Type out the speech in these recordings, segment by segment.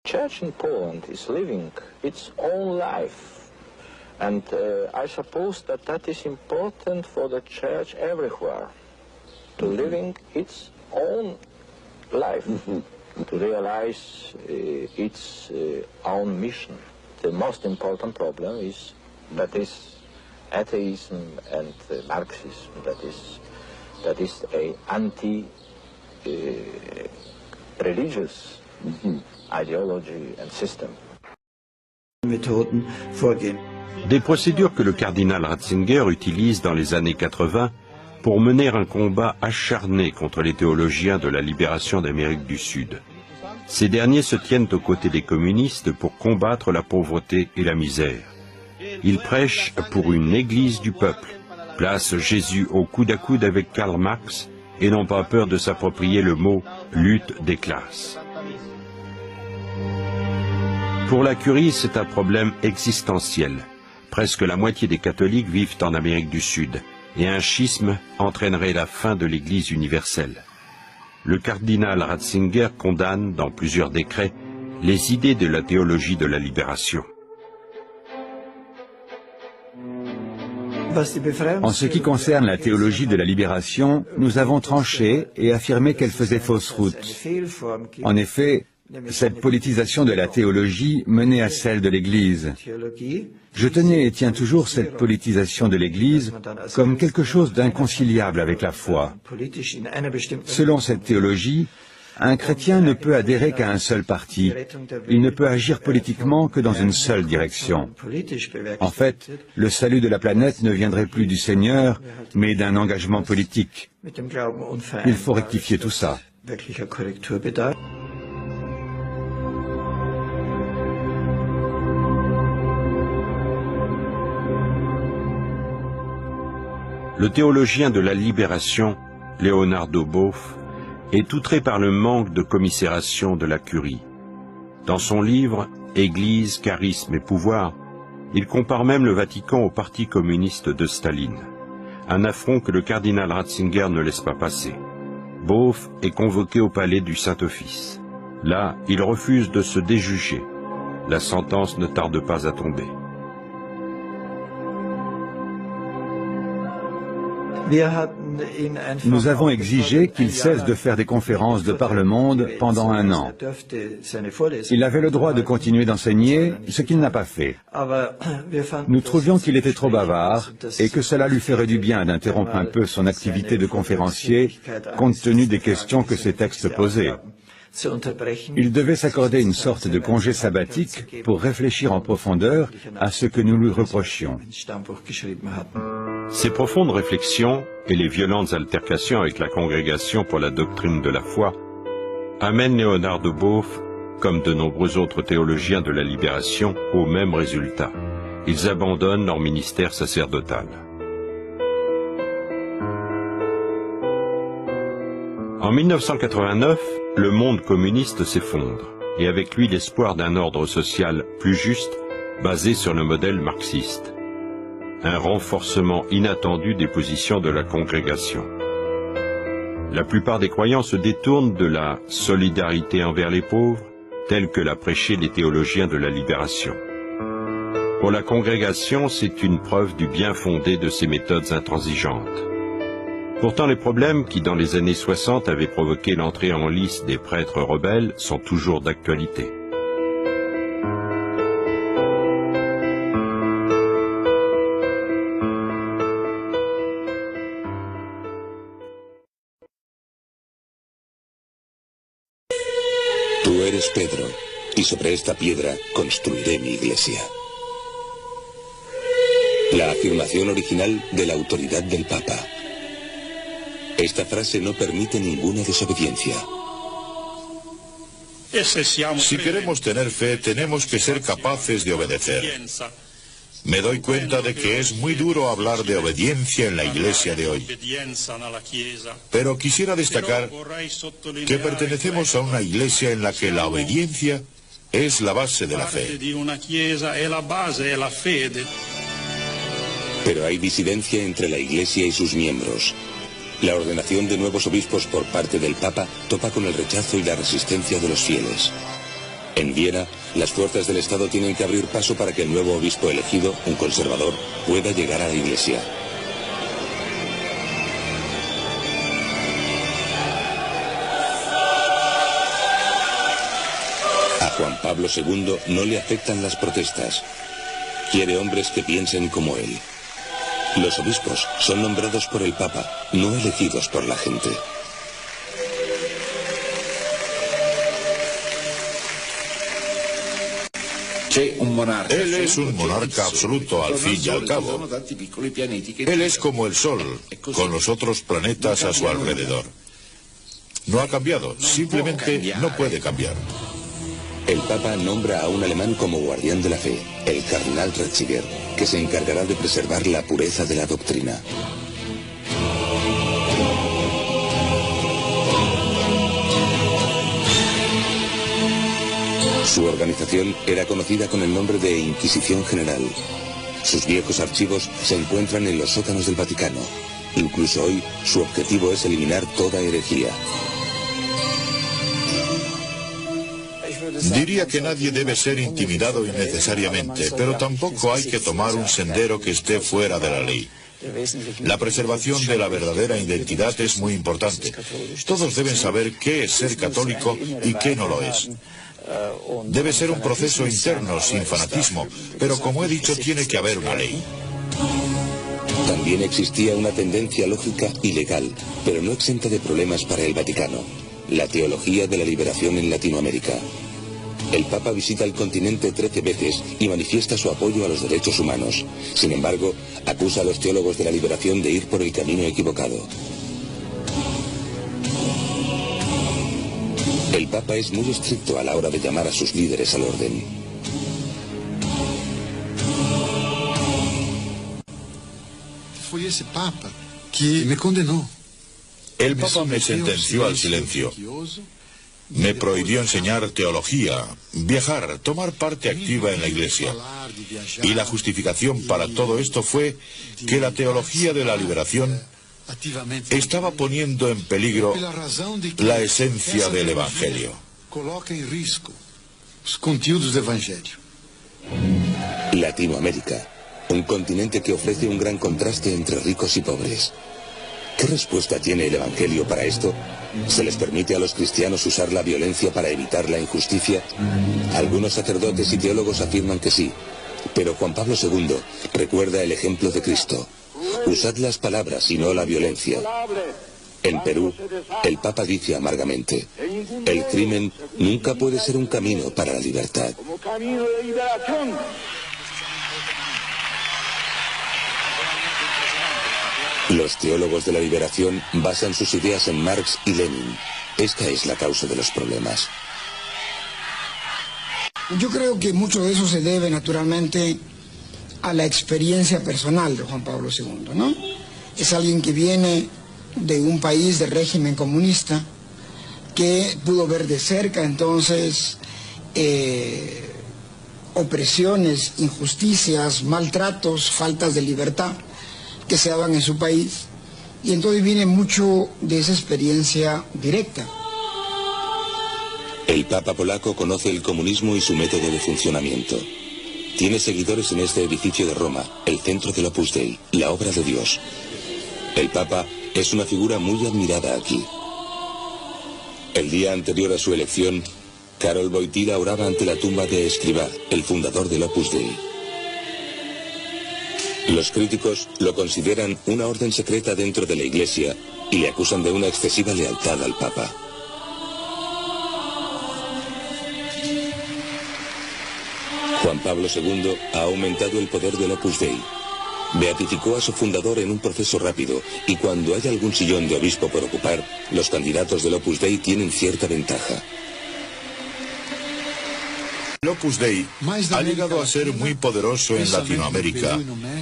Church in Poland is living its own life, and I suppose that that is important for the church everywhere, to living its own life, to realize its own mission. The most important problem is that is atheism and Marxism, that is a anti-religious ideology and system. Des procédures que le cardinal Ratzinger utilise dans les années 80 pour mener un combat acharné contre les théologiens de la libération d'Amérique du Sud. Ces derniers se tiennent aux côtés des communistes pour combattre la pauvreté et la misère. Ils prêchent pour une église du peuple, placent Jésus au coude à coude avec Karl Marx et n'ont pas peur de s'approprier le mot « lutte des classes ». Pour la Curie, c'est un problème existentiel. Presque la moitié des catholiques vivent en Amérique du Sud, et un schisme entraînerait la fin de l'Église universelle. Le cardinal Ratzinger condamne, dans plusieurs décrets, les idées de la théologie de la libération. En ce qui concerne la théologie de la libération, nous avons tranché et affirmé qu'elle faisait fausse route. En effet, cette politisation de la théologie menait à celle de l'Église. Je tenais et tiens toujours cette politisation de l'Église comme quelque chose d'inconciliable avec la foi. Selon cette théologie, un chrétien ne peut adhérer qu'à un seul parti. Il ne peut agir politiquement que dans une seule direction. En fait, le salut de la planète ne viendrait plus du Seigneur, mais d'un engagement politique. Il faut rectifier tout ça. Le théologien de la libération, Leonardo Boff, est outré par le manque de commisération de la Curie. Dans son livre « Église, charisme et pouvoir », il compare même le Vatican au parti communiste de Staline, un affront que le cardinal Ratzinger ne laisse pas passer. Boff est convoqué au palais du Saint-Office. Là, il refuse de se déjuger. La sentence ne tarde pas à tomber. Nous avons exigé qu'il cesse de faire des conférences de par le monde pendant 1 an. Il avait le droit de continuer d'enseigner, ce qu'il n'a pas fait. Nous trouvions qu'il était trop bavard et que cela lui ferait du bien d'interrompre un peu son activité de conférencier compte tenu des questions que ses textes posaient. Il devait s'accorder une sorte de congé sabbatique pour réfléchir en profondeur à ce que nous lui reprochions. Ces profondes réflexions et les violentes altercations avec la Congrégation pour la doctrine de la foi amènent Leonardo Boff, comme de nombreux autres théologiens de la libération, au même résultat. Ils abandonnent leur ministère sacerdotal. En 1989, le monde communiste s'effondre, et avec lui l'espoir d'un ordre social plus juste, basé sur le modèle marxiste. Un renforcement inattendu des positions de la congrégation. La plupart des croyants se détournent de la solidarité envers les pauvres, telle que l'a prêché les théologiens de la libération. Pour la congrégation, c'est une preuve du bien fondé de ces méthodes intransigeantes. Pourtant, les problèmes qui, dans les années 60, avaient provoqué l'entrée en lice des prêtres rebelles sont toujours d'actualité. Tú eres Pedro, y sobre esta piedra construiré mi iglesia. La afirmación original de la autoridad del Papa. Esta frase no permite ninguna desobediencia. Si queremos tener fe, tenemos que ser capaces de obedecer. Me doy cuenta de que es muy duro hablar de obediencia en la iglesia de hoy. Pero quisiera destacar que pertenecemos a una iglesia en la que la obediencia es la base de la fe. Pero hay disidencia entre la iglesia y sus miembros. La ordenación de nuevos obispos por parte del Papa topa con el rechazo y la resistencia de los fieles. En Viena, las fuerzas del Estado tienen que abrir paso para que el nuevo obispo elegido, un conservador, pueda llegar a la iglesia. A Juan Pablo II no le afectan las protestas. Quiere hombres que piensen como él. Los obispos son nombrados por el Papa, no elegidos por la gente. Él es un monarca absoluto al fin y al cabo. Él es como el Sol, con los otros planetas a su alrededor. No ha cambiado, simplemente no puede cambiar. El Papa nombra a un alemán como guardián de la fe, el cardenal Ratzinger, que se encargará de preservar la pureza de la doctrina. Su organización era conocida con el nombre de Inquisición General. Sus viejos archivos se encuentran en los sótanos del Vaticano. Incluso hoy, su objetivo es eliminar toda herejía. Diría que nadie debe ser intimidado innecesariamente, pero tampoco hay que tomar un sendero que esté fuera de la ley. La preservación de la verdadera identidad es muy importante. Todos deben saber qué es ser católico y qué no lo es. Debe ser un proceso interno, sin fanatismo, pero como he dicho, tiene que haber una ley. También existía una tendencia lógica y legal, pero no exenta de problemas para el Vaticano: la teología de la liberación en Latinoamérica. El Papa visita el continente 13 veces y manifiesta su apoyo a los derechos humanos. Sin embargo, acusa a los teólogos de la liberación de ir por el camino equivocado. El Papa es muy estricto a la hora de llamar a sus líderes al orden. Fue ese Papa que me condenó. El Papa me sentenció al silencio. Me prohibió enseñar teología, viajar, tomar parte activa en la iglesia. Y la justificación para todo esto fue que la teología de la liberación estaba poniendo en peligro la esencia del Evangelio. Coloca en riesgo los contenidos del Evangelio. Latinoamérica, un continente que ofrece un gran contraste entre ricos y pobres. ¿Qué respuesta tiene el Evangelio para esto? ¿Se les permite a los cristianos usar la violencia para evitar la injusticia? Algunos sacerdotes y teólogos afirman que sí, pero Juan Pablo II recuerda el ejemplo de Cristo. Usad las palabras y no la violencia. En Perú, el Papa dice amargamente: el crimen nunca puede ser un camino para la libertad. Los teólogos de la liberación basan sus ideas en Marx y Lenin. Esta es la causa de los problemas. Yo creo que mucho de eso se debe naturalmente a la experiencia personal de Juan Pablo II, ¿no? Es alguien que viene de un país de régimen comunista, que pudo ver de cerca entonces opresiones, injusticias, maltratos, faltas de libertad que se daban en su país, y entonces viene mucho de esa experiencia directa. El Papa polaco conoce el comunismo y su método de funcionamiento. Tiene seguidores en este edificio de Roma, el centro del Opus Dei, la obra de Dios. El Papa es una figura muy admirada aquí. El día anterior a su elección, Karol Wojtyła oraba ante la tumba de Escrivá, el fundador del Opus Dei. Los críticos lo consideran una orden secreta dentro de la Iglesia y le acusan de una excesiva lealtad al Papa. Juan Pablo II ha aumentado el poder del Opus Dei. Beatificó a su fundador en un proceso rápido, y cuando hay algún sillón de obispo por ocupar, los candidatos del Opus Dei tienen cierta ventaja. El Opus Dei ha llegado a ser muy poderoso en Latinoamérica,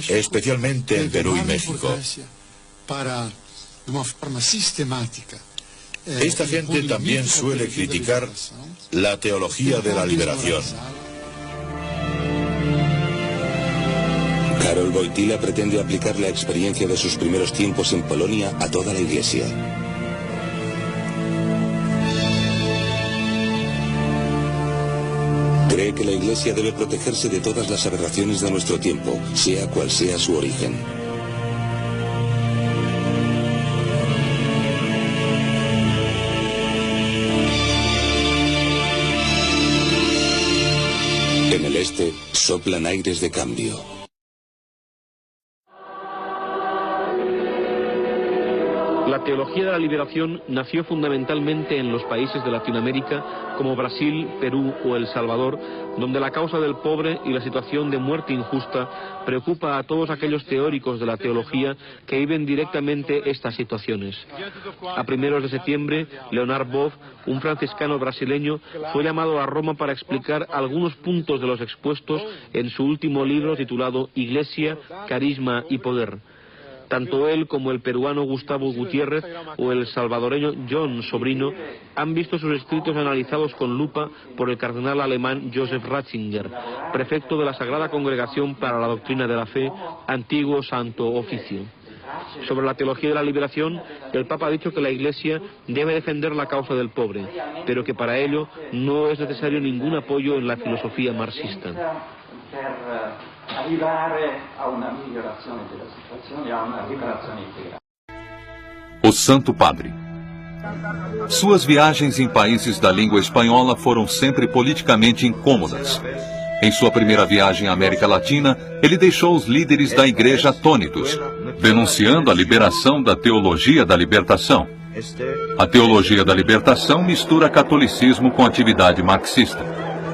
especialmente en Perú y México. Esta gente también suele criticar la teología de la liberación. Karol Wojtyła pretende aplicar la experiencia de sus primeros tiempos en Polonia a toda la Iglesia. Cree que la Iglesia debe protegerse de todas las aberraciones de nuestro tiempo, sea cual sea su origen. En el este, soplan aires de cambio. La teología de la liberación nació fundamentalmente en los países de Latinoamérica como Brasil, Perú o El Salvador, donde la causa del pobre y la situación de muerte injusta preocupa a todos aquellos teóricos de la teología que viven directamente estas situaciones. A primeros de septiembre, Leonard Boff, un franciscano brasileño, fue llamado a Roma para explicar algunos puntos de los expuestos en su último libro titulado Iglesia, Carisma y Poder. Tanto él como el peruano Gustavo Gutiérrez o el salvadoreño John Sobrino han visto sus escritos analizados con lupa por el cardenal alemán Joseph Ratzinger, prefecto de la Sagrada Congregación para la Doctrina de la Fe, antiguo Santo Oficio. Sobre la teología de la liberación, el Papa ha dicho que la Iglesia debe defender la causa del pobre, pero que para ello no es necesario ningún apoyo en la filosofía marxista. O Santo Padre. Suas viagens em países da língua espanhola foram sempre politicamente incômodas. Em sua primeira viagem à América Latina, ele deixou os líderes da igreja atônitos, denunciando a liberação da teologia da libertação. A teologia da libertação mistura catolicismo com atividade marxista.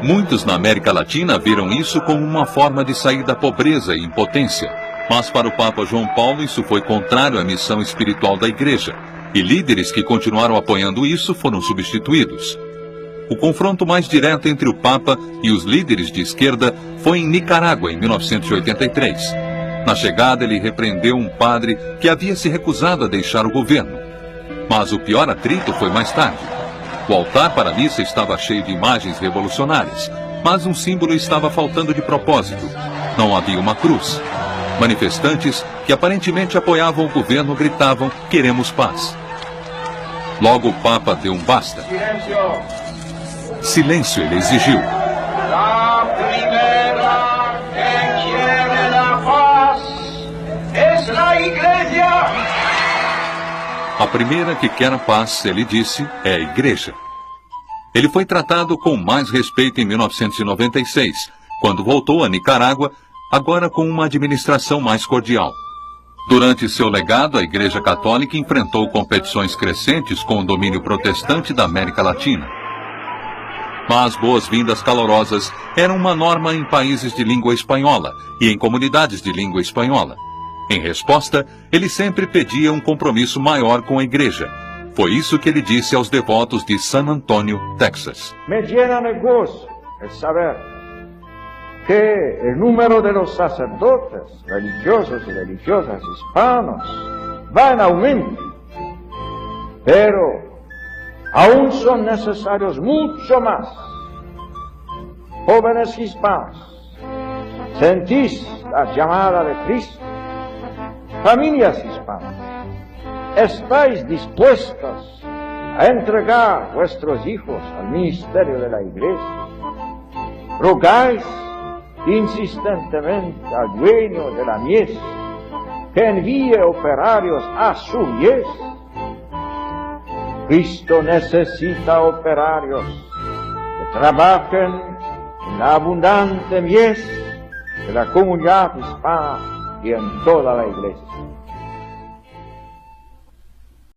Muitos na América Latina viram isso como uma forma de sair da pobreza e impotência. Mas para o Papa João Paulo isso foi contrário à missão espiritual da Igreja, e líderes que continuaram apoiando isso foram substituídos. O confronto mais direto entre o Papa e os líderes de esquerda foi em Nicarágua, em 1983. Na chegada, ele repreendeu um padre que havia se recusado a deixar o governo. Mas o pior atrito foi mais tarde. O altar para a missa estava cheio de imagens revolucionárias, mas um símbolo estava faltando de propósito. Não havia uma cruz. Manifestantes, que aparentemente apoiavam o governo, gritavam: "Queremos paz". Logo o Papa deu um basta. Silêncio, ele exigiu. A primeira que quiere la paz es la Iglesia. A primeira que quer a paz, ele disse, é a Igreja. Ele foi tratado com mais respeito em 1996, quando voltou a Nicarágua, agora com uma administração mais cordial. Durante seu legado, a Igreja Católica enfrentou competições crescentes com o domínio protestante da América Latina. Mas boas-vindas calorosas eram uma norma em países de língua espanhola e em comunidades de língua espanhola. Em resposta, ele sempre pedia um compromisso maior com a Igreja. Foi isso que ele disse aos devotos de San Antonio, Texas. Me llena de gozo el saber que el número de los sacerdotes, religiosos y religiosas hispanos va en aumento. Pero aún son necesarios mucho más. Jóvenes hispanos, ¿sentís la llamada de Cristo? Familias hispanas, ¿estáis dispuestos a entregar vuestros hijos al ministerio de la Iglesia? ¿Rogáis insistentemente al dueño de la mies que envíe operarios a su mies? Cristo necesita operarios que trabajen en la abundante mies de la comunidad hispana y en toda la Iglesia.